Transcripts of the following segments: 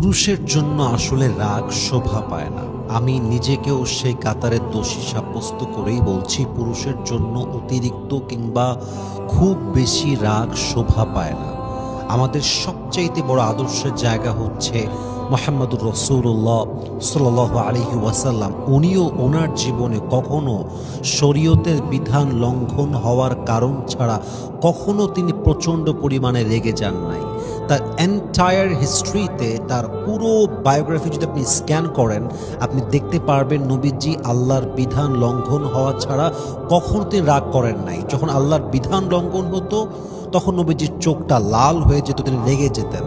পুরুষের জন্য আসলে রাগ শোভা পায় না। আমি নিজেকেও সেই কাতারের দোষী সাব্যস্ত করেই বলছি, পুরুষের জন্য অতিরিক্ত কিংবা খুব বেশি রাগ শোভা পায় না। আমাদের সবচাইতে বড় আদর্শের জায়গা হচ্ছে মুহাম্মদুর রাসূলুল্লাহ সাল্লাল্লাহু আলাইহি ওয়াসাল্লাম। উনিও ওনার জীবনে কখনো শরীয়তের বিধান লঙ্ঘন হওয়ার কারণ ছাড়া কখনো তিনি প্রচণ্ড পরিমাণে রেগে যান নাই। তার এন্টায়ার হিস্ট্রিতে, তার পুরো বায়োগ্রাফি যদি আপনি স্ক্যান করেন, আপনি দেখতে পারবেন নবীজি আল্লাহর বিধান লঙ্ঘন হওয়া ছাড়া কখনো তিনি রাগ করেন নাই। যখন আল্লাহর বিধান লঙ্ঘন হতো তখন নবীজির চোখটা লাল হয়ে যেত, তিনি রেগে যেতেন।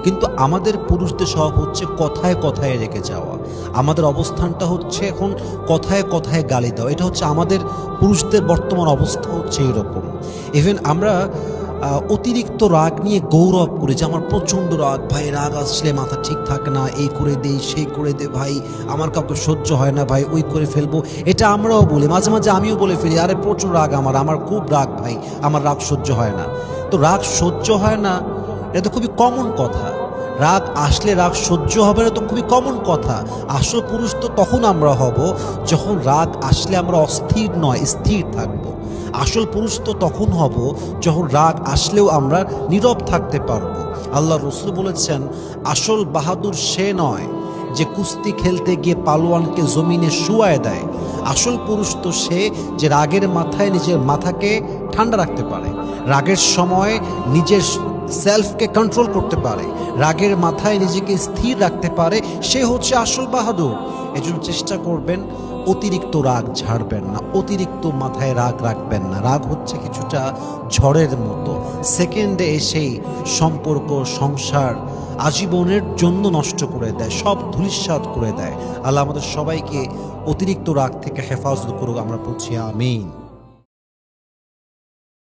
কিন্তু আমাদের পুরুষদের স্বভাব হচ্ছে কথায় কথায় রেগে যাওয়া। আমাদের অবস্থানটা হচ্ছে এখন কথায় কথায় গালি দেওয়া। এটা হচ্ছে আমাদের পুরুষদের বর্তমান অবস্থা হচ্ছে এরকম। ইভেন আমরা অতিরিক্ত রাগ নিয়ে গৌরব করি যে আমার প্রচণ্ড রাগ, ভাই রাগ আসলে মাথা ঠিক থাকে না, এই করে দেই সেই করে দে ভাই, আমার কাউকে সহ্য হয় না ভাই, ওই করে ফেলবো। এটা আমরাও বলি, মাঝে মাঝে আমিও বলে ফেলি, আরে প্রচুর রাগ আমার খুব রাগ ভাই, আমার রাগ সহ্য হয় না। তো রাগ সহ্য হয় না, এটা তো খুবই কমন কথা। রাগ আসলে রাগ সহ্য হবে না তো খুবই কমন কথা। আসল পুরুষ তো তখন আমরা হব যখন রাগ আসলে আমরা অস্থির নয়, স্থির থাকব। আসল পুরুষ তো তখন হব যখন রাগ আসলেও আমরা নীরব থাকতে পারবো। আল্লাহ রাসূল বলেছেন, আসল বাহাদুর সে নয় যে কুস্তি খেলতে গিয়ে পালোয়ানকে জমিনে শুয়ায় দেয়। আসল পুরুষ তো সে যে রাগের মাথায় নিজের মাথাকে ঠান্ডা রাখতে পারে, রাগের সময় নিজের সেলফকে কন্ট্রোল করতে পারে, রাগের মাথায় নিজেকে স্থির রাখতে পারে, সে হচ্ছে আসল বাহাদুর। এজন্য চেষ্টা করবেন অতিরিক্ত রাগ ঝাড়বেন না, অতিরিক্ত মাথায় রাগ রাখবেন না। রাগ হচ্ছে কিছুটা ঝড়ের মতো, সেকেন্ডে এসেই সম্পর্ক, সংসার আজীবনের জন্য নষ্ট করে দেয়, সব ধূলিসাৎ করে দেয়। আল্লাহ আমাদের সবাইকে অতিরিক্ত রাগ থেকে হেফাজত করুক, আমরা বলছি আমিন।